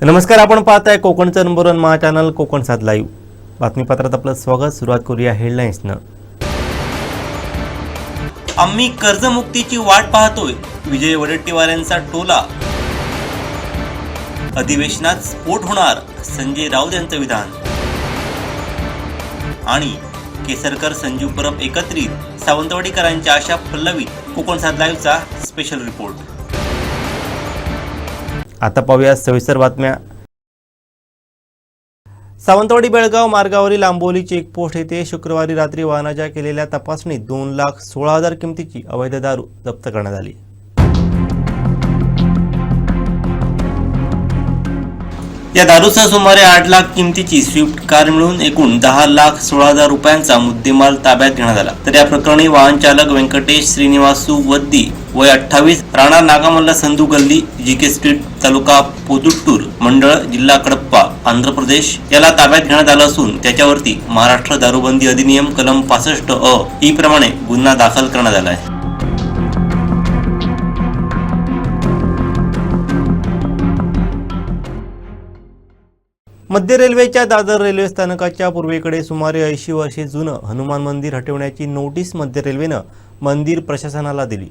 नमस्कार, आपण पाहताय कोकणचं नंबर 1 महा चॅनल कोकण 7 लाईव्ह बातमीपत्रात आपलं स्वागत। सुरुवात करूया हेडलाईन्सनं। आम्ही कर्जमुक्तीची वाट पाहतोय, विजय वडेट्टीवारांचा टोला। अधिवेशनात स्फोट होणार, संजय राऊत यांचं विधान। आणि केसरकर संजीव परब एकत्रित, सावंतवाडीकरांच्या आशा पल्लवीत। कोकण 7 लाईव्हचा स्पेशल रिपोर्ट। आता पाहूया सविस्तर बातम्या। सावंतवाडी बेळगाव मार्गावरील आंबोली चेकपोस्ट येथे शुक्रवारी रात्री वाहनाच्या केलेल्या तपासणीत 2,16,000 किमतीची अवैध दारू जप्त करण्यात आली। या दारूसह सुमारे 8 लाख किमतीची स्विफ्ट कार मिळून एकूण 10,16,000 रुपयांचा मुद्देमाल ताब्यात घेण्यात आला। तर या प्रकरणी वाहन चालक व्यंकटेश श्रीनिवासू वद्दी वय 28 राणा नागामल्ला संधू गल्ली जीके स्ट्रीट तालुका पोदुट्टूर मंडळ जिल्हा कडप्पा आंध्र प्रदेश याला ताब्यात घेण्यात आलं असून त्याच्यावरती महाराष्ट्र दारूबंदी अधिनियम कलम 65 ई प्रमाणे गुन्हा दाखल करण्यात आला आहे। मध्य रेल्वेच्या दादर रेल्वे स्थानकाच्या पूर्वेकडे सुमारे 80 वर्षे जुनं हनुमान मंदिर हटवण्याची नोटीस मध्य रेल्वेनं मंदिर प्रशासनाला दिली।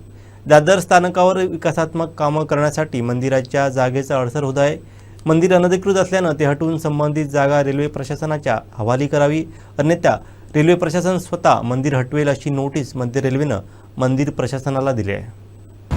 दादर स्थानकावर विकासात्मक कामं करण्यासाठी मंदिराच्या जागेचा अडसर होत आहे। मंदिर अनधिकृत असल्यानं ते हटवून संबंधित जागा रेल्वे प्रशासनाच्या हवाली करावी, अन्यथा रेल्वे प्रशासन स्वतः मंदिर हटवेल अशी नोटीस मध्य रेल्वेनं मंदिर प्रशासनाला दिली आहे।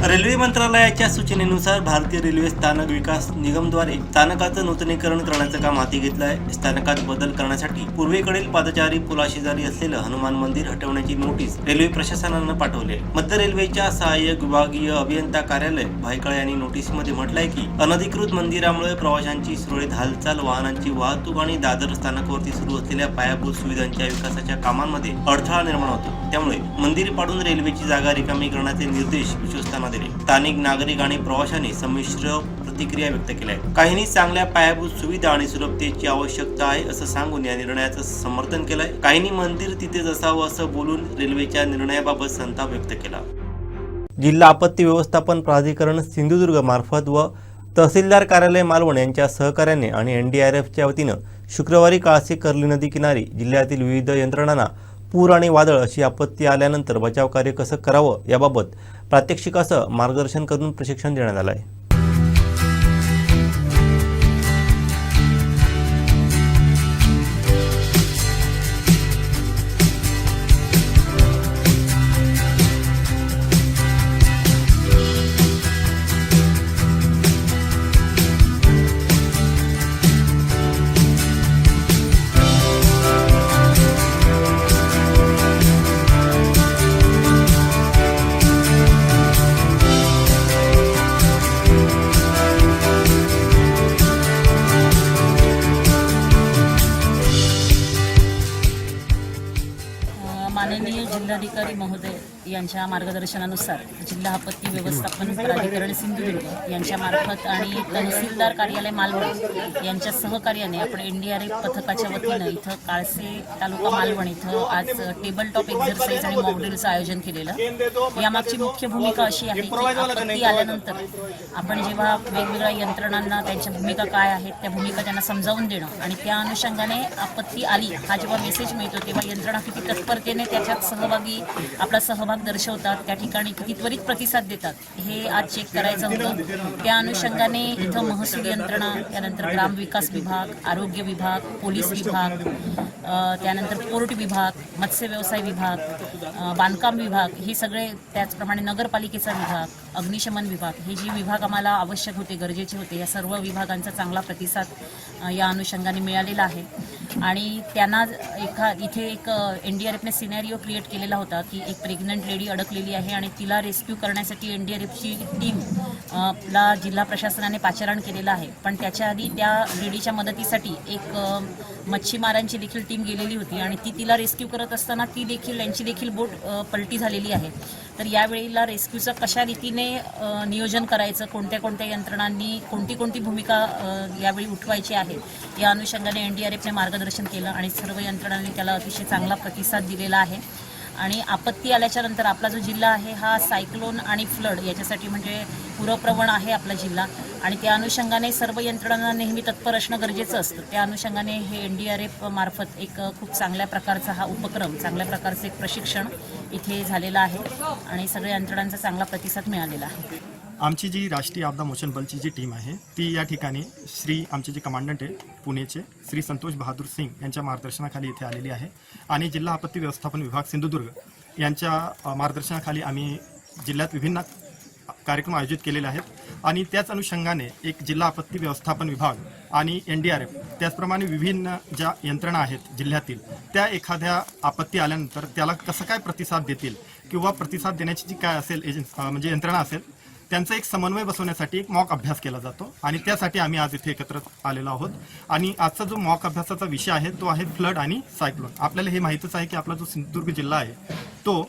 रेल्वे मंत्रालयाच्या सूचनेनुसार भारतीय रेल्वे स्थानक विकास निगमद्वारे स्थानकाचं नूतनीकरण करण्याचं काम हाती घेतलं आहे। स्थानकात बदल करण्यासाठी पूर्वेकडील पादचारी पुलाशेजारी असलेलं हनुमान मंदिर हटवण्याची नोटीस रेल्वे प्रशासनानं पाठवली आहे। मध्य रेल्वेच्या सहाय्यक विभागीय अभियंता कार्यालय भायखळा यांनी नोटीसमध्ये म्हटलंय की अनधिकृत मंदिरामुळे प्रवाशांची सुरळीत हालचाल, वाहनांची वाहतूक आणि दादर स्थानकावरती सुरू असलेल्या पायाभूत सुविधांच्या विकासाच्या कामांमध्ये अडथळा निर्माण होतो। त्यामुळे मंदिर पाडून रेल्वेची जागा रिकामी करण्याचे निर्देश विश्वस्तांना दिले। स्थानिक नागरिक आणि प्रवाशांनी संमिश्र प्रतिक्रिया व्यक्त केल्या आहेत। काहींनी चांगल्या पायाभूत सुविधा आणि सुलभतेची आवश्यकता आहे असं सांगून या निर्णयाचं समर्थन केलंय। काहींनी मंदिर तिथेच असावं असं बोलून रेल्वेच्या निर्णयाबाबत संताप व्यक्त केला। जिल्हा आपत्ती व्यवस्थापन प्राधिकरण सिंधुदुर्ग मार्फत व तहसीलदार कार्यालय मालवण यांच्या सहकार्याने आणि एनडीआरएफच्या वतीनं शुक्रवारी काळसे कर्ली नदी किनारी जिल्ह्यातील विविध यंत्रणांना पूर आणि वादळ अशी आपत्ती आल्यानंतर बचाव कार्य कसं करावं याबाबत प्रात्यक्षिकासह मार्गदर्शन करून प्रशिक्षण देण्यात आलं आहे। माननीय जिल्हाधिकारी महोदय यांच्या मार्गदर्शनानुसार जिल्हा आपत्ती व्यवस्थापन प्राधिकरण सिंधुदुर्ग यांच्या मार्फत आणि तहसीलदार कार्यालय मालवण यांच्या सहकार्याने आपण एनडीआरएफ पथकाच्या वतीनं इथं काळसे तालुका मालवण इथं आज टेबल टॉप एक्झरसाइज आणि मॉक ड्रिलचं आयोजन केलेलं। यामागची मुख्य भूमिका अशी आहे की आपत्ती आल्यानंतर आपण जेव्हा वेगवेगळ्या यंत्रणांना त्यांच्या भूमिका काय आहेत त्या भूमिका त्यांना समजावून देणं आणि त्या अनुषंगाने आपत्ती आली हा जेव्हा मेसेज मिळतो तेव्हा यंत्रणा किती तत्परतेने त्याच्यात सहभागी आपला सहभाग दर्शवतात, त्या ठिकाणी किती त्वरित प्रतिसाद देतात हे आज चेक करायचं होतं। त्या अनुषंगाने इथं महसूल यंत्रणा, त्यानंतर ग्रामविकास विभाग, आरोग्य विभाग, पोलीस विभाग, त्यानंतर पोर्ट विभाग, मत्स्य व्यवसाय विभाग, बांधकाम विभाग हे सगळे, त्याचप्रमाणे नगरपालिकेचा विभाग, अग्निशमन विभाग हे जे विभाग आम्हाला आवश्यक होते, गरजेचे होते, या सर्व विभागांचा चांगला प्रतिसाद या अनुषंगाने मिळालेला आहे। आणि त्यांना इथे एक एनडीआरएफने सिनेरिओ क्रिएट केलेला होता की एक प्रेग्नंट लेडी अडकलेली आहे आणि तिला रेस्क्यू करण्यासाठी एनडीआरएफची टीम ला जिल्हा प्रशासनाने पाचारण केलेलं आहे। पण त्याच्या आधी त्या लेडीच्या मदतीसाठी एक मच्छीमारांची देखील टीम गेलेली होती आणि ती तिला रेस्क्यू करत असताना त्यांची देखील बोट पलटी झालेली आहे। तर यावेळेला रेस्क्यूचं कशा रीतीने नियोजन करायचं, कोणत्या कोणत्या यंत्रणांनी कोणती भूमिका यावेळी उठवायची आहे या अनुषंगाने एनडीआरएफने मार्गदर्शन केलं आणि सर्व यंत्रणांनी त्याला अतिशय चांगला प्रतिसाद दिलेला आहे। आणि आपत्ती आल्याच्या नंतर आपला जो जिल्हा आहे हा सायक्लोन आणि फ्लड याच्यासाठी म्हणजे पूरप्रवण आहे आपला जिल्हा। आणि त्या अनुषंगाने सर्व यंत्रणांना नेहमी तत्पर असणं गरजेचं असतं. त्या अनुषंगाने हे NDRF मार्फत एक खूप चांगल्या प्रकारचा हा उपक्रम, चांगल्या प्रकारचं एक प्रशिक्षण इथे झालेलं आहे आणि सगळ्या यंत्रणांचा चांगला प्रतिसाद मिळालेला आहे. आमची जी राष्ट्रीय आपदा मोचन बलची जी टीम आहे ती या ठिकाणी आमचे जे कमांडंट आहे पुणेचे श्री संतोष बहादूर सिंग यांच्या मार्गदर्शनाखाली इथे आलेली आहे आणि जिल्हा आपत्ती व्यवस्थापन विभाग सिंधुदुर्ग यांच्या मार्गदर्शनाखाली आम्ही जिल्ह्यात विभिन्न कार्यक्रम आयोजित केलेले आहेत आणि त्याच अनुषंगाने एक जिल्हा आपत्ती व्यवस्थापन विभाग आणि NDRF त्याचप्रमाणे विभिन्न ज्या यंत्रणा आहेत जिल्ह्यातील त्या एखाद्या आपत्ती आल्यानंतर त्याला कसं काय प्रतिसाद देतील किंवा प्रतिसाद देण्याची जी काय असेल म्हणजे यंत्रणा असेल त्यांचा एक समन्वय बसवण्यासाठी एक मॉक अभ्यास केला जातो आणि त्यासाठी आम्ही आज इथे एकत्र आलेलो आहोत. आणि आजचा जो मॉक अभ्यासाचा विषय आहे तो आहे फ्लड आणि सायक्लोन. आपल्याला हे माहीतच आहे की आपला जो सिंधुदुर्ग जिल्हा आहे तो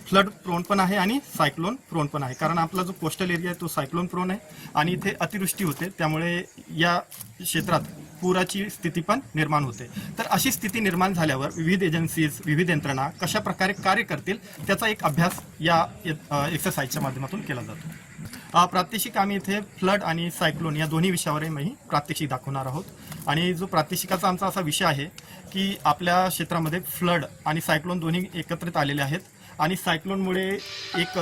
फ्लड प्रोन पण आहे आणि सायक्लोन प्रोन पण आहे, कारण आपला जो कोस्टल एरिया आहे तो सायक्लोन प्रोन आहे आणि इथे अतिवृष्टी होते, त्यामुळे या क्षेत्रात पुराची स्थिती पण निर्माण होते. तर अशी स्थिती निर्माण झाल्यावर विविध एजन्सीज, विविध यंत्रणा कशा प्रकारे कार्य करतील त्याचा एक अभ्यास या एक्सरसाइजच्या माध्यमातून केला जातो. प्रात्यक्षिक आम्ही इथे फ्लड आणि सायक्लोन या दोन्ही विषयावरही मी प्रात्यक्षिक दाखवणार आहोत. आणि जो प्रात्यक्षिकाचा आमचा असा विषय आहे की आपल्या क्षेत्रामध्ये फ्लड आणि सायक्लोन दोन्ही एकत्रित आलेले आहेत आणि सायक्लोनमुळे एक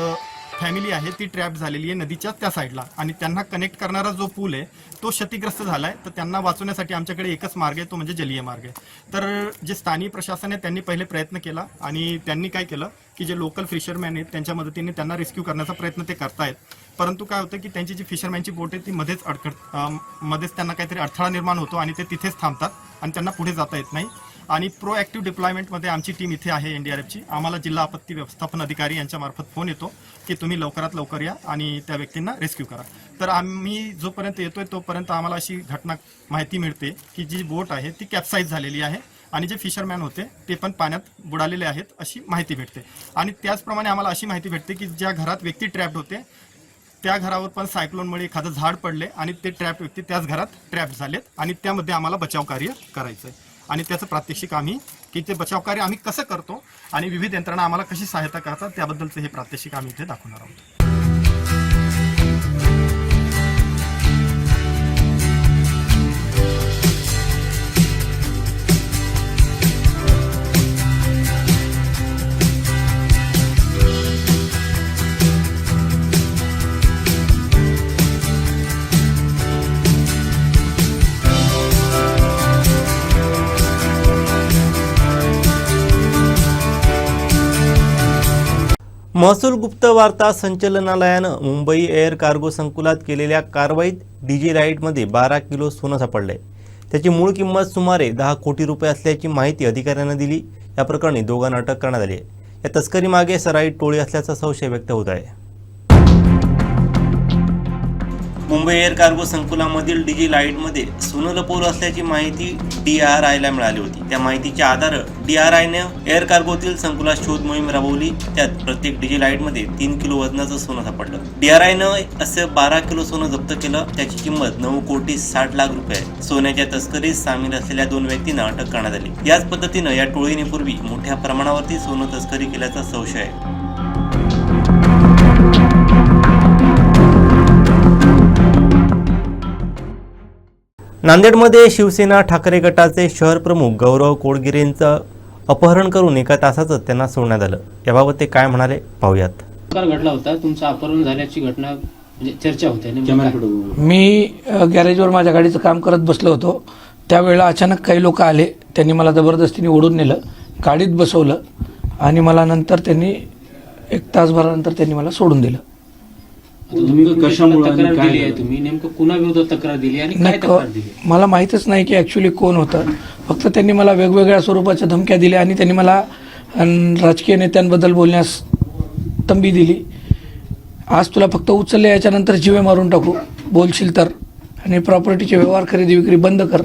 फॅमिली आहे ती ट्रॅप झालेली आहे नदीच्या त्या साईडला आणि त्यांना कनेक्ट करणारा जो पूल आहे तो क्षतिग्रस्त झाला आहे. तर त्यांना वाचवण्यासाठी आमच्याकडे एकच मार्ग आहे, तो म्हणजे जलीय मार्ग आहे. तर जे स्थानिक प्रशासन आहे त्यांनी पहिले प्रयत्न केला आणि त्यांनी काय केलं की जे लोकल फिशरमॅन आहेत त्यांच्या मदतीने त्यांना रेस्क्यू करण्याचा प्रयत्न ते करतायत. परंतु काय होतं की त्यांची जी फिशरमॅनची बोट आहे ती मध्येच त्यांना काहीतरी अडथळा निर्माण होतो आणि ते तिथेच थांबतात आणि त्यांना पुढे जाता येत नाही. आणि प्रोॲक्टिव्ह डिप्लॉयमेंटमध्ये आमची टीम इथे आहे NDRFची. आम्हाला जिल्हा आपत्ती व्यवस्थापन अधिकारी यांच्यामार्फत फोन येतो की तुम्ही लवकरात लवकर या आणि त्या व्यक्तींना रेस्क्यू करा. तर आम्ही जोपर्यंत येतोय तोपर्यंत आम्हाला अशी घटना माहिती मिळते की जी बोट आहे ती कॅप्साईज झालेली आहे आणि जे फिशरमॅन होते ते पण पाण्यात बुडालेले आहेत अशी माहिती भेटते. आणि त्याचप्रमाणे आम्हाला अशी माहिती भेटते की ज्या घरात व्यक्ती ट्रॅप्ड होते त्या घरावर पण सायक्लोनमुळे एखादं झाड पडले आणि ते ट्रॅप व्यक्ती त्याच घरात ट्रॅप झालेत आणि त्यामध्ये आम्हाला बचाव कार्य करायचं आहे. आणि त्याचं प्रात्यक्षिक आम्ही की ते बचाव कार्य आम्ही कसं करतो आणि विविध यंत्रणा आम्हाला कशी सहायता करतात त्याबद्दलचं हे प्रात्यक्षिक आम्ही इथे दाखवणार आहोत. महसूल गुप्त वार्ता संचालनालयानं मुंबई एअर कार्गो संकुलात केलेल्या कारवाईत डीजे लाईटमध्ये 12 किलो सोनं सापडले. त्याची मूळ किंमत सुमारे 10 कोटी रुपये असल्याची माहिती अधिकाऱ्यांना दिली. या प्रकरणी दोघांना अटक करण्यात आली आहे. या तस्करीमागे सराईत टोळी असल्याचा संशय व्यक्त होत आहे. मुंबई एअर कार्गो संकुलामधील डीजी लाईटमध्ये सोनं लपवलं असल्याची माहिती DRIला मिळाली होती. त्या माहितीच्या आधारे DRIने एअर कार्गोतील संकुलात शोध मोहीम राबवली. त्यात प्रत्येक डीजी लाईटमध्ये 3 किलो वजनाचं सोनं सापडलं. DRIनं असं 12 किलो सोनं जप्त केलं. त्याची किंमत 9 कोटी 60 लाख रुपये आहे. सोन्याच्या तस्करीत सामील असलेल्या 2 व्यक्तींना अटक करण्यात आली. याच पद्धतीनं या टोळीने पूर्वी मोठ्या प्रमाणावरती सोनं तस्करी केल्याचा संशय आहे. नांदेडमध्ये शिवसेना ठाकरे गटाचे शहर प्रमुख गौरव कोडगिरेंचं अपहरण करून एका तासातच त्यांना सोडण्यात आलं. याबाबत ते काय म्हणाले पाहूयात. घडला होता तुमचं अपहरण झाल्याची घटना म्हणजे चर्चा होते. मी गॅरेजवर माझ्या गाडीचं काम करत बसलो होतो. त्यावेळेला अचानक काही लोक आले. त्यांनी मला जबरदस्तीने ओढून नेलं, गाडीत बसवलं आणि मला नंतर त्यांनी 1 तासभरानंतर त्यांनी मला सोडून दिलं. कशामुळे तक्रार दिली आहे तुम्ही, नेमकं कुणाविरोधात तक्रार दिली आणि काय तक्रार दिली मला माहीतच नाही की ॲक्च्युली कोण होतं. फक्त त्यांनी मला वेगवेगळ्या स्वरूपाच्या धमक्या दिल्या आणि त्यांनी मला राजकीय नेत्यांबद्दल बोलण्यास तंबी दिली. आज तुला फक्त उचलले, याच्यानंतर जीवे मारून टाकू बोलशील तर, आणि प्रॉपर्टीचे व्यवहार खरेदी विक्री बंद कर,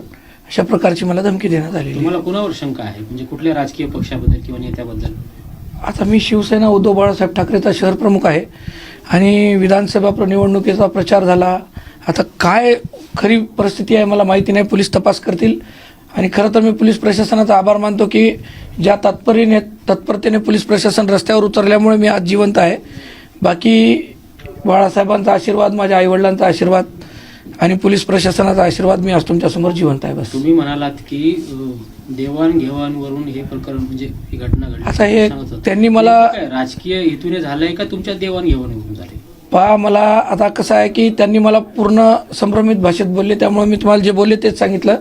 अशा प्रकारची मला धमकी देण्यात आली. तुम्हाला कुणावर शंका आहे, म्हणजे कुठल्या राजकीय पक्षाबद्दल किंवा नेत्याबद्दल? आता मी शिवसेना उद्धव बाळासाहेब ठाकरेचा शहर प्रमुख आहे आणि विधानसभा निवडणुकीचा प्रचार झाला. आता काय खरी परिस्थिती आहे मला माहिती नाही, पोलीस तपास करतील. आणि खरं तर मी पोलीस प्रशासनाचा आभार मानतो की ज्या तत्परतेने पोलीस प्रशासन रस्त्यावर उतरल्यामुळे मी आज जिवंत आहे. बाकी बाळासाहेबांचा आशीर्वाद, माझ्या आईवडिलांचा आशीर्वाद आणि पोलीस प्रशासनाचा आशीर्वाद मी आज तुमच्यासमोर जिवंत आहे. बस तुम्ही म्हणालात की देवाणघेवाणवरून हे प्रकरण म्हणजे ही घटना घडली आता हे सांगत होता. त्यांनी मला काय राजकीय हेतूने झालंय का तुमच्या देवाणघेवाणीवरून झाले? पहा, मला आता कसं आहे की त्यांनी मला पूर्ण संभ्रमित भाषेत बोलले, त्यामुळे मी तुम्हाला जे बोलले तेच सांगितलं.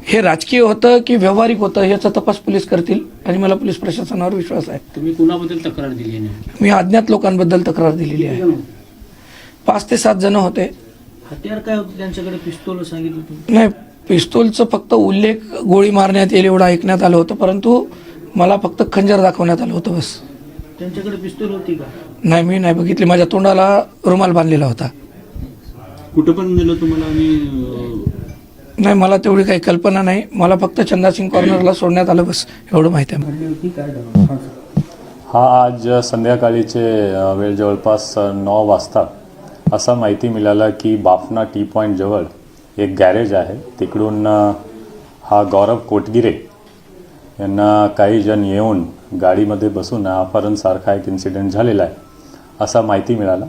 हे राजकीय होतं की व्यावहारिक होतं याचा तपास पोलीस करतील आणि मला पोलीस प्रशासनावर विश्वास आहे. तुम्ही कुणाबद्दल तक्रार दिली आहे नेमकी? मी अज्ञात लोकांबद्दल तक्रार दिलेली आहे. 5 ते 7 जण होते. हत्यार काय होतं त्यांच्याकडे? पिस्तूल सांगितलं तुम्ही? नाही, पिस्तूलचं फक्त उल्लेख गोळी मारण्यात येईल एवढं ऐकण्यात आलं होतं, परंतु मला फक्त खंजर दाखवण्यात आलं होतं बस. त्यांच्याकडे पिस्तूल होती का? नाही, मी नाही बघितली. माझ्या तोंडाला रुमाल बांधलेला होता. कुठं पण दिलं तुम्हाला? आणि नाही, मला तेवढी काही कल्पना नाही. मला फक्त चंदासिंग कॉर्नरला सोडण्यात आलं बस, एवढं माहिती आहे. हा आज संध्याकाळीचे वेळ जवळपास 9 वाजता असा माहिती मिळाला की बाफना टी पॉईंट जवळ एक गॅरेज आहे, तिकडून हा गौरव कोटगिरे यांना काही जण येऊन गाडीमध्ये बसून अपहरणसारखा एक इन्सिडेंट झालेला आहे असा माहिती मिळाला.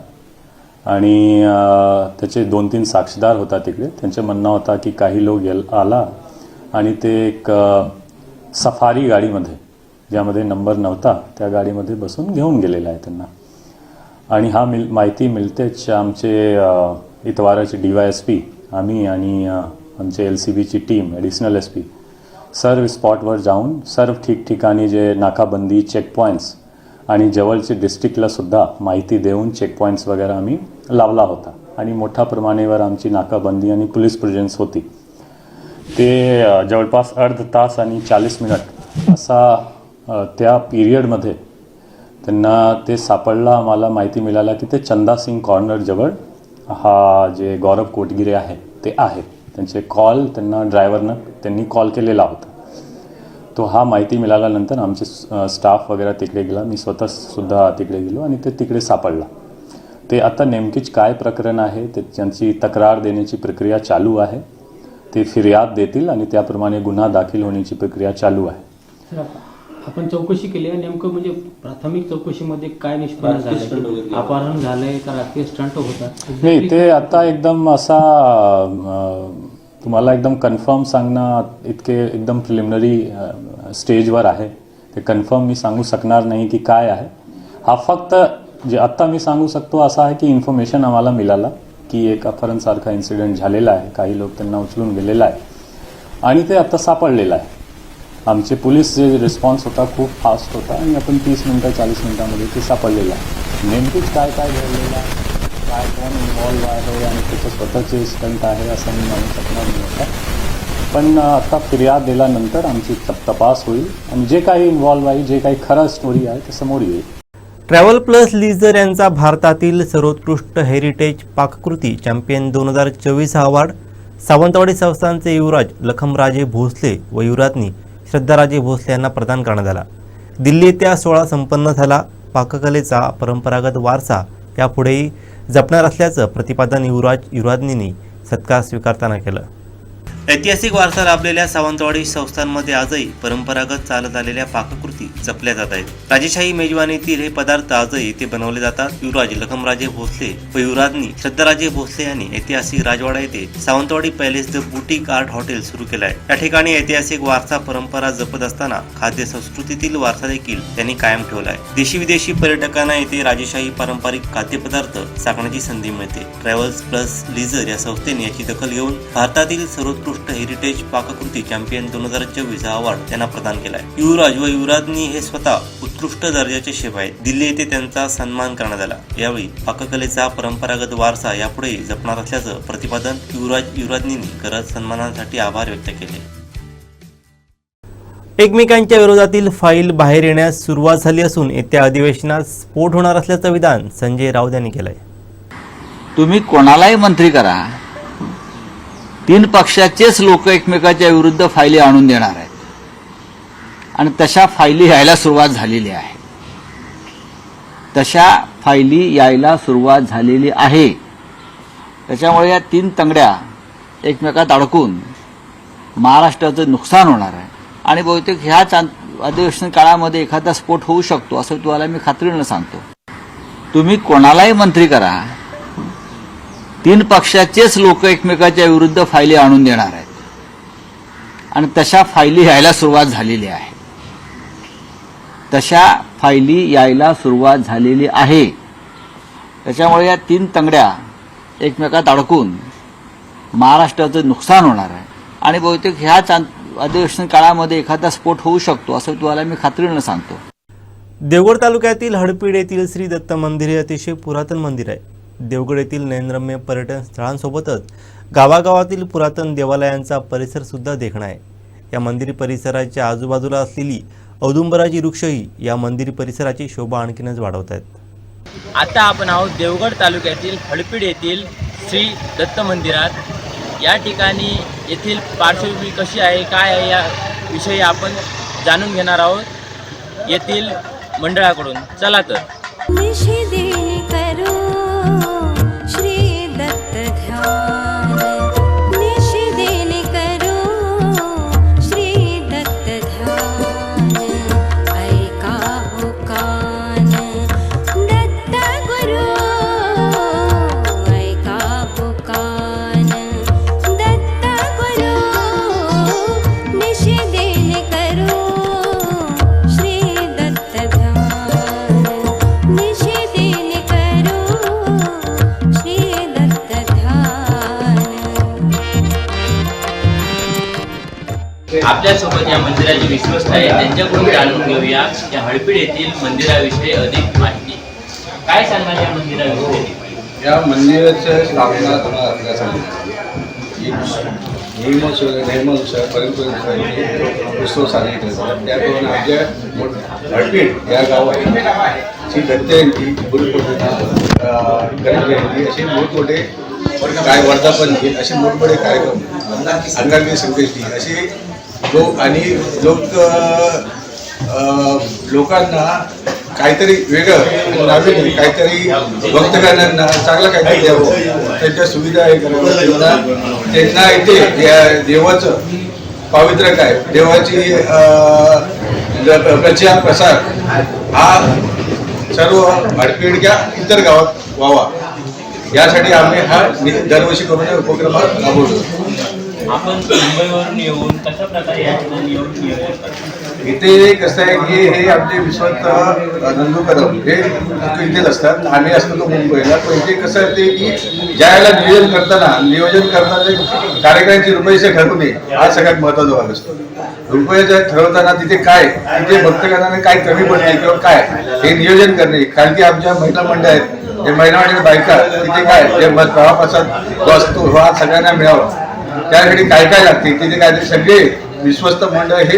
आणि त्याचे 2-3 साक्षीदार होता तिकडे. त्यांचं म्हणणं होता की काही लोक आला आणि ते एक सफारी गाडीमध्ये, ज्यामध्ये नंबर नव्हता, त्या गाडीमध्ये बसून घेऊन गेलेला आहे त्यांना. आणि हा माहिती मिळतेच आमचे इतवाराचे DYSP आम्ही आणि आमचे LCBची टीम, ॲडिशनल SP सर्व स्पॉटवर जाऊन सर्व ठिकठिकाणी जे नाकाबंदी, चेकपॉईंट्स आणि जवळचे डिस्ट्रिक्टला सुद्धा माहिती देऊन चेकपॉईंट्स वगैरे आम्ही लावला होता. आणि मोठ्या प्रमाणावर आमची नाकाबंदी आणि पोलीस प्रेझेन्स होती. ते जवळपास अर्धा तास आणि 40 मिनिट असा त्या पिरियडमध्ये त्यांना ते सापडला. आम्हाला माहिती मिळाला की ते चंदासिंग कॉर्नर जवळ हा जे गौरव कोटगिरे आहे ते आहे. त्यांचे कॉल त्यांना ड्रायव्हरनं त्यांनी कॉल केलेला होता. तो हा माहिती मिळाल्यानंतर आमचे स्टाफ वगैरे तिकडे गेला. मी स्वतःसुद्धा तिकडे गेलो आणि ते तिकडे सापडला. ते आता नेमकीच काय प्रकरण आहे ते त्यांची तक्रार देण्याची प्रक्रिया चालू आहे. ते फिर्याद देतील आणि त्याप्रमाणे गुन्हा दाखल होण्याची प्रक्रिया चालू आहे. आपण चौकशी केली आहे, नेमकं म्हणजे प्राथमिक चौकशीमध्ये काय निष्पन्न झालं? अपहरण झालंय का राजकीय स्टंट होता? नाही, ते आता एकदम असा तुम्हाला एकदम कन्फर्म सांगणं इतके एकदम प्रिलिमिनरी स्टेजवर आहे. ते कन्फर्म मी सांगू शकणार नाही की काय आहे. हा फक्त जे आत्ता मी सांगू शकतो असा आहे की इन्फॉर्मेशन आम्हाला मिळाला की एक अपहरणसारखा इन्सिडेंट झालेला आहे, काही लोक त्यांना उचलून गेलेला आहे आणि ते आता सापडलेलं आहे. आमचे पोलीस जे रिस्पॉन्स होता खूप फास्ट होता आणि आपण 30 मिनिटं 40 मिनिटांमध्ये ते सापडलेलं आहे. नेमकीच काय काय घडलेलं आहे, काय कोण इन्व्हॉल्व आहे आणि त्याचं स्वतःचे स्टंट आहे असं मी म्हणू शकणार नाही होता. पण आता फिर्याद दिल्यानंतर आमची तपास होईल आणि जे काही इन्व्हॉल्व आहे, जे काही खरं स्टोरी आहे ते समोर येईल. ट्रॅव्हल प्लस लीजर यांचा भारतातील सर्वोत्कृष्ट हेरिटेज पाककृती चॅम्पियन 2024 हा अवॉर्ड सावंतवाडी संस्थानचे युवराज लखमराजे भोसले व युवराज्ञी श्रद्धाराजे भोसले यांना प्रदान करण्यात आला. दिल्ली येथे हा सोहळा संपन्न झाला. पाककलेचा परंपरागत वारसा यापुढेही जपणार असल्याचं प्रतिपादन युवराज्ञींनी सत्कार स्वीकारताना केलं. ऐतिहासिक वारसा लाभलेल्या सावंतवाडी संस्थांमध्ये आजही परंपरागत चालत आलेल्या पाककृती जपल्या जात आहेत. राजेशाही मेजवानीतील हे पदार्थ आजही इथे बनवले जातात. युवराज लखमराजे भोसले व युवराज्ञी श्रद्धाराजे भोसले यांनी ऐतिहासिक राजवाडा येथे Sawantwadi palace the boutique art hotel सुरू केलं आहे. या ठिकाणी ऐतिहासिक वारसा परंपरा जपत असताना खाद्य संस्कृतीतील वारसा देखील त्यांनी कायम ठेवला आहे. देशी विदेशी पर्यटकांना येथे राजेशाही पारंपरिक खाद्यपदार्थ चाखण्याची संधी मिळते. ट्रॅव्हल्स प्लस लीजर या संस्थेने याची दखल घेऊन भारतातील सर्वोत्कृष्ट हेरिटेज पाककृती चॅम्पियन 2024 हा अवॉर्ड त्यांना प्रदान केलाय. युवराज व युवराज्ञी हे स्वतः उत्कृष्ट दर्जाचे शेफ आहेत. दिल्ली येथे त्यांचा सन्मान करण्यात आला. यावेळी पाककलेचा परंपरागत वारसा यापुढे जपणार असल्याचं प्रतिपादन युवराज्ञींनी करत सन्मानासाठी आभार व्यक्त केले. एकमेकांच्या विरोधातील फाईल बाहेर येण्यास सुरुवात झाली असून येत्या अधिवेशनात स्फोट होणार असल्याचं विधान संजय राऊत यांनी केलंय. तुम्ही कोणालाही मंत्री करा, 3 पक्षाचेच लोक एकमेकाच्या विरुद्ध फायली आणून देणार आहेत आणि तशा फायली यायला सुरुवात झालेली आहे. तशा फायली यायला सुरुवात झालेली आहे. त्याच्यामुळे या 3 तंगड्या एकमेकात अडकून महाराष्ट्राचं नुकसान होणार आहे आणि बहुतेक ह्याच अधिवेशन काळामध्ये एखादा स्फोट होऊ शकतो असं तुम्हाला मी खात्रीनं सांगतो. तुम्ही कोणालाही मंत्री करा, तीन पक्षाचेच लोक एकमेकाच्या विरुद्ध फायली आणून देणार आहेत आणि तशा फायली यायला सुरुवात झालेली आहे. त्याच्यामुळे या तीन तंगड्या एकमेकात अडकून महाराष्ट्राचं नुकसान होणार आहे आणि बहुतेक ह्याच अधिवेशन काळामध्ये एखादा स्फोट होऊ शकतो असं तुम्हाला मी खात्रीनं सांगतो. देवगड तालुक्यातील हडपीड येथील श्री दत्त मंदिर हे अतिशय पुरातन मंदिर आहे. देवगड येथील नयनरम्य पर्यटन स्थळांसोबतच गावागावातील पुरातन देवालयांचा परिसर सुद्धा देखणा आहे. या मंदिर परिसराच्या आजूबाजूला असलेली औदुंबराची वृक्षही या मंदिर परिसराची शोभा आणखीनच वाढवत आहेत. आता आपण आहोत देवगड तालुक्यातील हडपीड येथील श्री दत्त मंदिरात. या ठिकाणी येथील पार्श्वभूमी कशी आहे, काय आहे, या विषयी आपण जाणून घेणार आहोत येथील मंडळाकडून. चला तर. आपल्यासोबत या मंदिराचे विश्वस्त आहे, त्यांच्याकडून जाणून घेऊया या हडपीड येथील मंदिराविषयी अधिक माहिती. काय सांगणार या मंदिराविषयी? या मंदिराच्या स्थापना करण्यासाठी नेहमीनुसार परंपरेनुसार उत्सव साजरे करतात. त्याप्रमाणे आमच्या हडपीड या गावात श्री दत्त जयंती, गुरुपौर्णिमा, गणेश जयंती असे मोठमोठे काय वर्धापन दिन असे मोठमोठे कार्यक्रम, अंगारकी संकष्टी असे लोकांना काहीतरी वेगळं नवीन काहीतरी भक्तगणांना चांगलं काहीतरी द्यावं, त्यांच्या सुविधा हे करावं, त्यांना इथे देवाचं पावित्र्य काय, देवाची प्रचार प्रसार हा सर्व हडपीडच्या इतर गावात व्हावा यासाठी आम्ही हा दरवर्षी करून उपक्रम राबवतो. आपण मुंबईवरून येऊन कशा प्रकारे या ठिकाणी येऊन नियोजन करतो? इथे कसं आहे की हे आमचे विश्वस्त नंदूकदम हे इथेच असतात, आम्ही असतो तो मुंबईला. पण इथे कसं आहे ते की ज्यावेळेला नियोजन करताना कार्यक्रमांची रुपये ठरवणे हा सगळ्यात महत्त्वाचा भाग असतो. रुपये ठरवताना तिथे काय, तिथे भक्तगणांना काय कमी पडते किंवा काय हे नियोजन करणे. कारण की आमच्या महिला मंडळ आहेत, ते महिला आणि बायका तिथे काय जे प्रवासात वस्तू हा सगळ्यांना मिळावा त्यासाठी काय काय लागते तिथे काहीतरी सगळे विश्वस्त मंडळ हे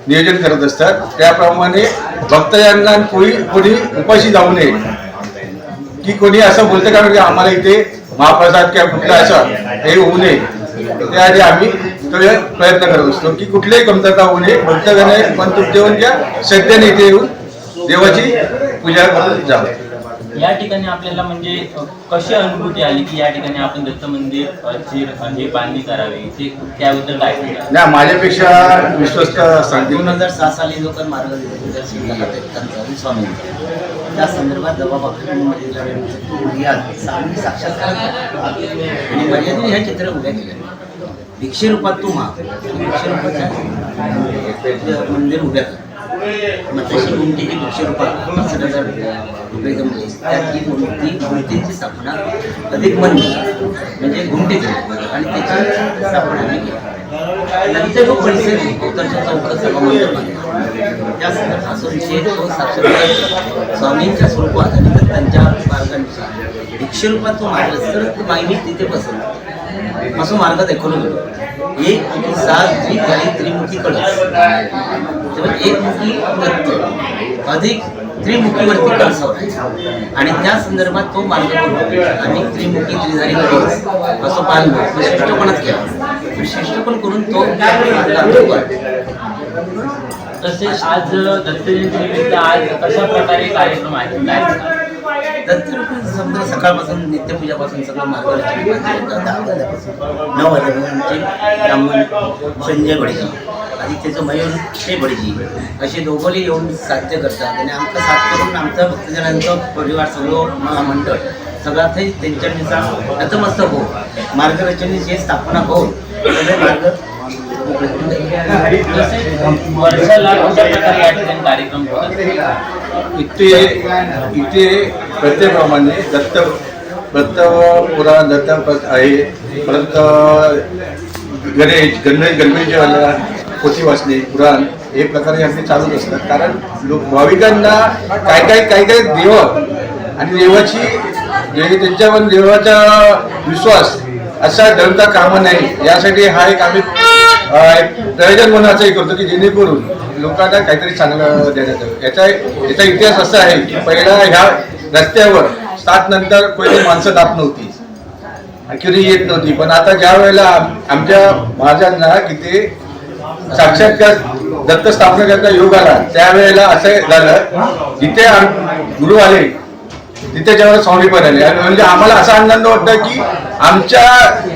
नियोजन करत असतात. त्याप्रमाणे भक्तजनांना कोणी उपाशी जाऊ नये की कोणी असं बोलतं का म्हणजे आम्हाला इथे महाप्रसाद किंवा कुठला असा हे होऊ नये. त्याआधी आम्ही प्रयत्न करत असतो की कुठलीही कमतरता होऊ नये, भक्तगण मन देऊन घ्या, श्रद्धेने इथे येऊन देवाची पूजा करून जावं. या ठिकाणी आपल्याला म्हणजे कशी अनुभूती आली की या ठिकाणी आपण दत्त मंदिर हे बांधणी करावी, ते त्याबद्दल काय सांगा? नाही, माझ्यापेक्षा विश्वस्त सांगतील. 2006 साली जो काही मार्गदर्शन स्वामींचा त्या संदर्भात दबाबामध्ये साक्षात्कार आणि मर्यादित ह्या चित्र उभ्या केल्या. भिक्षे रूपात तू मा भिक्षे रूपाच्या मंदिर उभ्या कर. मग तशी मूर्तीची भिक्षे रूपात 65,000 रुपये जमले. त्यात ही मूर्तीची स्थापना अधिक म्हणजे घुमटीची आणि त्याची स्थापना आम्ही केली. नंतर तो परिसर उत्तरच्या चौकात सर्व मंदिर त्या संदर्भापासून तो साक्षात्कार स्वामींच्या स्वरूपात आणि दत्तांच्या मार्गानुसार भिक्षे रूपात तो मारला तर मागणी तिथे बसत असं मार्ग दाखवलं गेलो. एक मुखी सात त्रिमुखी कळस, एक मुखी दत्त अधिक त्रिमुखीवरती कळसावर आहे आणि त्या संदर्भात तो मार्ग करतो. आणि त्रिमुखी त्रिधारी गणेश असं पालन श्रेष्ठपणात केला, श्रेष्ठपण करून तो तसेच आज दत्त जयंतीनिमित्त आज कशा प्रकारे कार्यक्रम आहेत? दत्त समजा सकाळपासून नित्यपूजापासून सगळं मार्गदर्शन 9 वाजेपर्यंत ब्राह्मण संजय भडजी आणि त्याचं मयूर ते भडजी असे दोघंही येऊन साध्य करतात आणि आमचं साथ करून आमचा भक्तजनांचं परिवार सगळं मंडळ सगळ्यातही त्यांच्या निसार नतमस्तक हो मार्गरचनेची स्थापना हो सगळे मार्ग मोकळे करून द्यावे. वर्षाला कशा प्रकारे या ठिकाणी कार्यक्रम होतात? इथे प्रत्येप्रमाणे दत्त पुराण दत्त आहे, परत गणपतीच्या वेळेला पोथी वाचणे पुराण हे प्रकारे अगदी चालूच असतात. कारण भाविकांना काही देव आणि देवाची त्यांच्यावर देवाचा विश्वास असा डळता कामा नाही, यासाठी हा एक आम्ही प्रयोजन म्हणून असंही करतो की जेणेकरून लोकांना काहीतरी चांगलं देण्यात यावं. याचा इतिहास असा आहे की पहिला ह्या रस्त्यावर 7 नंतर पहिली माणसं जात नव्हती, ॲक्च्युली येत नव्हती. पण आता ज्या वेळेला आमच्या महाराजांना तिथे साक्षात्कार दत्त स्थापना करता योग आला, त्यावेळेला असं झालं जिथे गुरु आले तिथे जेव्हा स्वामी पण आले. म्हणजे आम्हाला असा आनंद वाटतं की आमच्या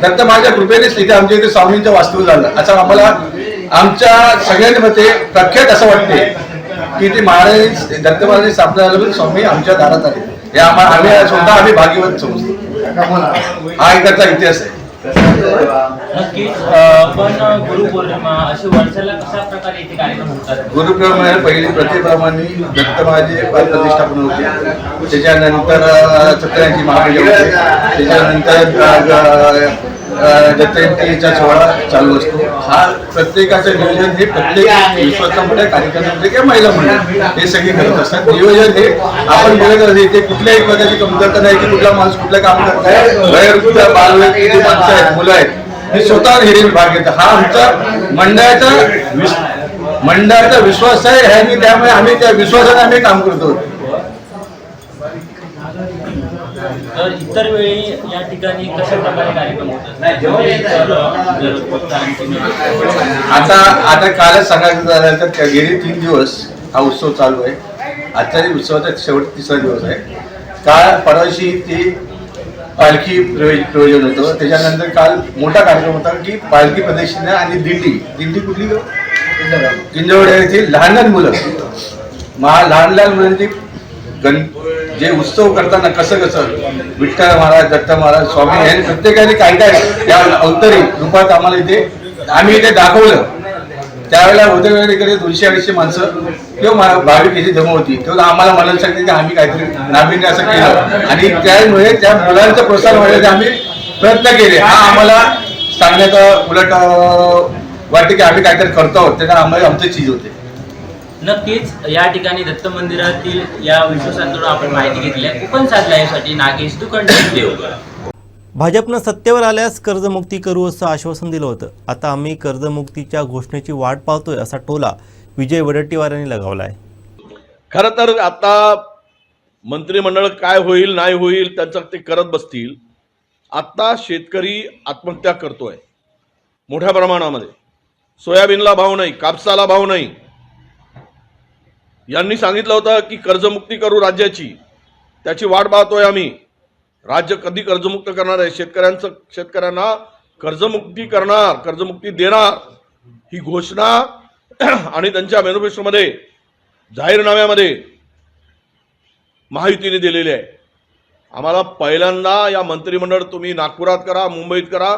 दत्त महाराजांच्या कृपेनेच तिथे आमच्या इथे स्वामींचं वास्तव झालं, असं आम्हाला आमच्या सगळ्यांमध्ये प्रख्यात असं वाटते की ते महाराज दत्त महाराज स्थापना झाल्यापासून स्वामी आमच्या दारात आले. हे आम्ही स्वतः आम्ही भाग्यवान समजतो. हा एकाचा इतिहास आहे. नक्कीच. पण गुरुपौर्णिमा अशी वर्षाला कशा प्रकारे इथे कार्यक्रम होतात? गुरुपौर्णिमा पहिली प्रत्येप्रमाणे दत्त महाराज प्रतिष्ठापन होते, त्याच्यानंतर सत्यनारायणची महापूजा होते, त्याच्यानंतर दत्तजयंतीचा सोहळा चालू असतो. हा प्रत्येकाचं नियोजन हे प्रत्येक विश्वासामध्ये कार्यक्रमामध्ये किंवा महिला मंडळ हे सगळे करत असतात. नियोजन हे आपण बघत असते इथे कुठल्याही प्रकारची कमतरता नाही की कुठला माणूस कुठलं काम करत आहे. वयोवृद्ध बालवय किती माणसं आहेत, मुलं आहेत, हे स्वतः हिरीने भाग घेतात. हा आमचा मंडळाचा विश्वास आहे आणि त्यामुळे आम्ही त्या विश्वासाने आम्ही काम करतो. तर इतर वेळी या ठिकाणी कशा प्रकारे कार्यक्रम होतात? आता कालच सांगायचं झालं तर गेली 3 दिवस हा उत्सव चालू आहे. आजच्या उत्सवाचा शेवट 3रा दिवस आहे. काल परवाशी ती पालखी प्रयोजन होतं, त्याच्यानंतर काल मोठा कार्यक्रम होता की पालखी प्रदक्षिणा आणि दिंडी कुठली किंजवड्या येथील लहान मुलं लहान मुलांची जे उत्सव करताना कसं विठ्ठल महाराज दत्त महाराज स्वामी यांनी प्रत्येकाने काय या अवतरी रूपात आम्हाला आम्ही इथे दाखवलं. त्यावेळेला होते 200-250 माणसं किंवा भाविक याची जमा होती, तेव्हा आम्हाला म्हणायला सांगते की आम्ही काहीतरी नाविन्य असं केलं आणि त्यामुळे त्या मुलांचा प्रोत्साहन व्हायचे आम्ही प्रयत्न केले. हा आम्हाला सांगण्याचा उलट वाटते की आम्ही काहीतरी करतो आहोत, त्याला आम्हाला आमची चीज होते. नक्कीच या ठिकाणी दत्त मंदिरातील या विश्वासांकडून आपण माहिती घेतली आहे. कोकण साधला यासाठी नागेश दुखंडे, देवगड. भाजपनं सत्तेवर आल्यास कर्जमुक्ती करू असं आश्वासन दिलं होतं. आता आम्ही कर्जमुक्तीच्या घोषणेची वाट पाहतोय असा टोला विजय वडेट्टीवार यांनी लगावला आहे. खरं तर आता मंत्रिमंडळ काय होईल नाही होईल त्यांचं ते करत बसतील. आता शेतकरी आत्महत्या करतोय मोठ्या प्रमाणामध्ये. सोयाबीनला भाव नाही, कापसाला भाव नाही. यांनी सांगितलं होतं की कर्जमुक्ती करू राज्याची, त्याची वाट पाहतोय आम्ही. राज्य कधी कर्जमुक्त करणार आहे? शेतकऱ्यांना कर्जमुक्ती करणार, कर्जमुक्ती देणार ही घोषणा आणि त्यांच्या मॅनिफेस्टोमध्ये जाहीरनाम्यामध्ये महायुतीने दिलेली आहे. आम्हाला पहिल्यांदा या मंत्रिमंडळ तुम्ही नागपुरात करा, मुंबईत करा,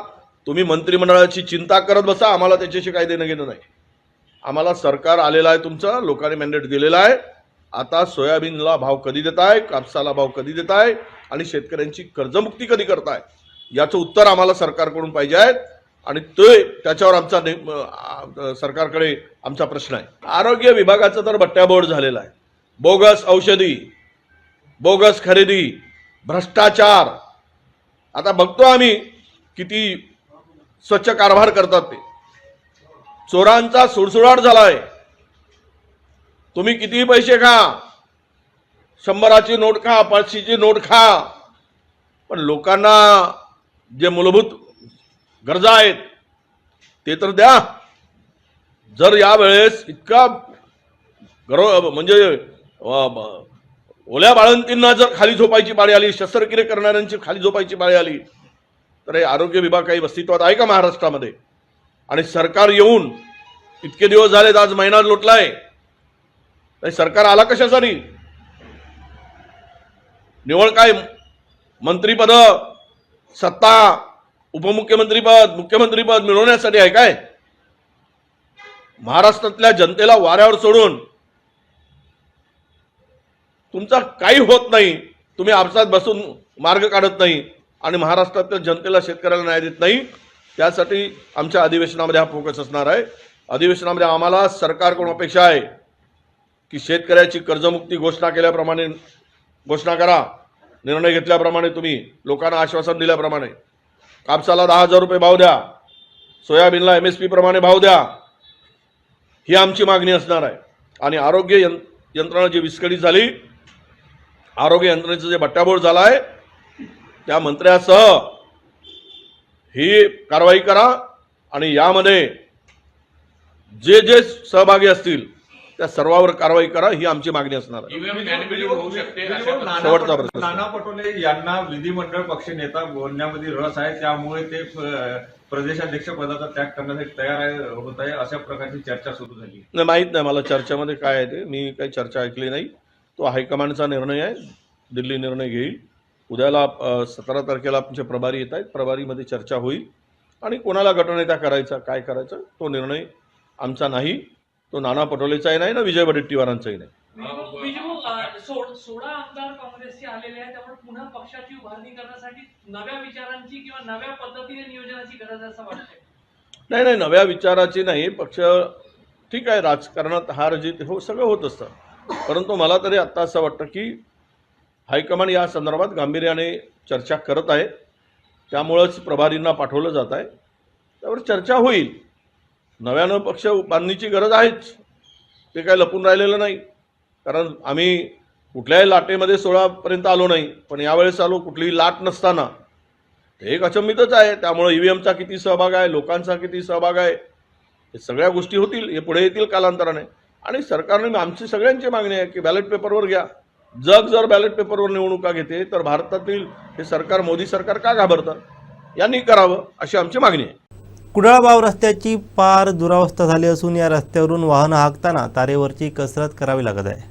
तुम्ही मंत्रिमंडळाची चिंता करत बसा, आम्हाला त्याच्याशी काही देणं घेणं नाही. आम्हाला सरकार आलेलं आहे, तुमचं लोकांनी मॅन्डेट दिलेला आहे. आता सोयाबीनला भाव कधी देताय, कापसाला भाव कधी देताय आणि शेतकऱ्यांची कर्जमुक्ती कधी करताय याचं उत्तर आम्हाला सरकारकडून पाहिजे आहे आणि त्याच्यावर आमचा सरकारकडे आमचा प्रश्न आहे. आरोग्य विभागाचं तर बट्ट्याबोळ झालेला आहे. बोगस औषधी, बोगस खरेदी, भ्रष्टाचार. आता बघतो आम्ही किती स्वच्छ कारभार करतात ते. चोरांचा सुळसुळाट झालाय. तुम्ही कितीही पैसे खा, 100ची नोट खा, 500ची नोट खा, पण लोकांना जे मूलभूत गरजा आहेत ते तर द्या. जर यावेळेस इतका म्हणजे ओल्या बाळंतींना जर खाली झोपायची पाळी आली, शस्त्रक्रिया करणाऱ्यांची खाली झोपायची पाळी आली, तर हे आरोग्य विभाग काही अस्तित्वात आहे का महाराष्ट्रामध्ये? आणि सरकार येऊन इतके दिवस झालेत, आज महिना लोटलाय, सरकार आला कशासाठी? निवळ काय मंत्रीपद, सत्ता, उपमुख्यमंत्रीपद, मुख्यमंत्रीपद मिळवण्यासाठी आहे काय? महाराष्ट्रातल्या जनतेला वाऱ्यावर सोडून तुमचा काही होत नाही, तुम्ही आपसात बसून मार्ग काढत नाही आणि महाराष्ट्रातल्या जनतेला, शेतकऱ्याला न्याय देत नाही. त्यासाठी आमच्या अधिवेशनामध्ये हा फोकस असणार आहे. अधिवेशनामध्ये आम्हाला सरकारकडून अपेक्षा आहे की शेतकऱ्याची कर्जमुक्ती घोषणा केल्याप्रमाणे घोषणा करा, निर्णय घेतल्याप्रमाणे तुम्ही लोकांना आश्वासन दिल्याप्रमाणे कापसाला 10,000 रुपये भाव द्या, सोयाबीनला MSP प्रमाणे भाव द्या, ही आमची मागणी असणार आहे. आणि आरोग्य यंत्रणा जी विस्कळीत झाली, आरोग्य यंत्रणेचं जे बट्ट्याबोळ झाला आहे, त्या मंत्र्यासह ही कारवाई करा आणि यामध्ये जे जे सहभागी असतील त्या सर्वांवर कारवाई करा, ही आमची मागणी असणार आहे. शेवटचा प्रश्न. नाना पटोले यांना विधिमंडळ पक्षनेता बनण्यामध्ये रस आहे, त्यामुळे ते प्रदेशाध्यक्ष पदाचा त्याग करण्यासाठी तयार होत आहे, अशा प्रकारची चर्चा सुरू झाली. नाही, माहीत नाही मला चर्चेमध्ये काय आहे ते, मी काही चर्चा ऐकली नाही. तो हायकमांडचा निर्णय आहे, दिल्ली निर्णय घेईल. उद्याला 17 तारखेला आमचे प्रभारी येत आहेत, प्रभारीमध्ये चर्चा होईल आणि कोणाला गटनेता करायचा, काय करायचं, तो निर्णय आमचा नाही, तो नाना पटोलेचाही नाही ना विजय वडेट्टीवारांचाही नाही. 16 आमदार काँग्रेसचे आलेले आहेत, त्यामुळे पुन्हा पक्षाची उभारणी करण्यासाठी नव्या विचारांची किंवा नव्या पद्धतीने नियोजनाची गरज असं वाटतंय. नाही, नव्या विचाराची नाही. पक्ष ठीक आहे, राजकारणात हार जीत हो सगळं होत असतं, परंतु मला तरी आत्ता असं वाटतं की हायकमांड या संदर्भात गांभीर्याने चर्चा करत आहे, त्यामुळंच प्रभारींना पाठवलं जात आहे, त्यावर चर्चा होईल. नव्यानं पक्ष बांधणीची गरज आहेच, ते काय लपून राहिलेलं नाही. कारण आम्ही कुठल्याही लाटेमध्ये 16पर्यंत आलो नाही, पण यावेळेस आलो कुठलीही लाट नसताना. ते एक अचंबितच आहे. त्यामुळे EVMचा किती सहभाग आहे, लोकांचा किती सहभाग आहे, हे सगळ्या गोष्टी होतील, हे पुढे येतील कालांतराने. आणि सरकारने आमची सगळ्यांची मागणी आहे की बॅलेट पेपरवर घ्या. जग जर बॅलेट पेपरवर निवडणुका घेते तर भारतातील हे सरकार, मोदी सरकार का घाबरतं? यांनी करावं अशी आमची मागणी आहे. कुडाळबाव रस्त्याची पार दुरावस्था झाली असून या रस्त्यावरून वाहन हाकताना तारेवरची कसरत करावी लागत आहे.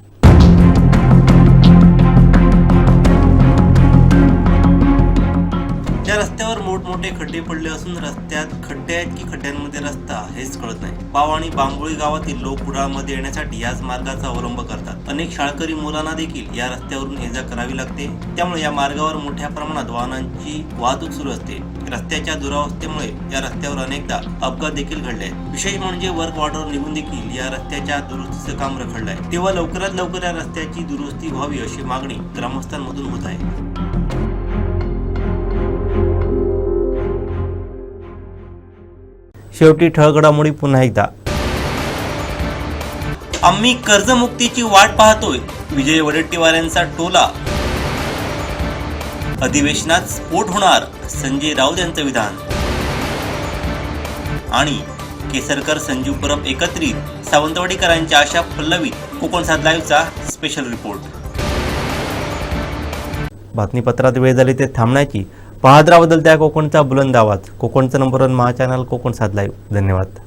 या रस्त्यावर मोठमोठे खड्डे पडले असून रस्त्यात खड्डे आहेत की खड्ड्यांमध्ये रस्ता हेच कळत नाही. पाव आणि बांबोळी गावातील लोक कुडाळमध्ये येण्यासाठी याच मार्गाचा अवलंब करतात. अनेक शाळकरी मुलांना देखील या रस्त्यावरून ये-जा करावी लागते. त्यामुळे या मार्गावर मोठ्या प्रमाणात वाहनांची वाहतूक सुरू असते. रस्त्याच्या दुरावस्थेमुळे या रस्त्यावर अनेकदा अपघात देखील घडले आहेत. विशेष म्हणजे वर्क ऑर्डर निघून देखील या रस्त्याच्या दुरुस्तीचं काम रखडलं आहे. तेव्हा लवकरात लवकर या रस्त्याची दुरुस्ती व्हावी अशी मागणी ग्रामस्थांमधून होत आहे. शेवटी ठळक घडामोडी पुन्हा एकदा. आम्ही कर्जमुक्तीची वाट पाहतोय, विजय वडेट्टीवारांचा टोला. अधिवेशनात स्फोट होणार, संजय राऊत यांचं विधान. आणि केसरकर संजीव परब एकत्रित, सावंतवाडीकरांच्या आशा पल्लवीत. कोकण 7 लाईव्हचा स्पेशल रिपोर्ट. बातमीपत्रात वेळ झाली ते थांबण्याची. पाहत राहा बदलत्या कोकणचा बुलंद आवाज. कोकणचा नंबर 1 महा चॅनल कोकण 7 लाईव्ह. धन्यवाद.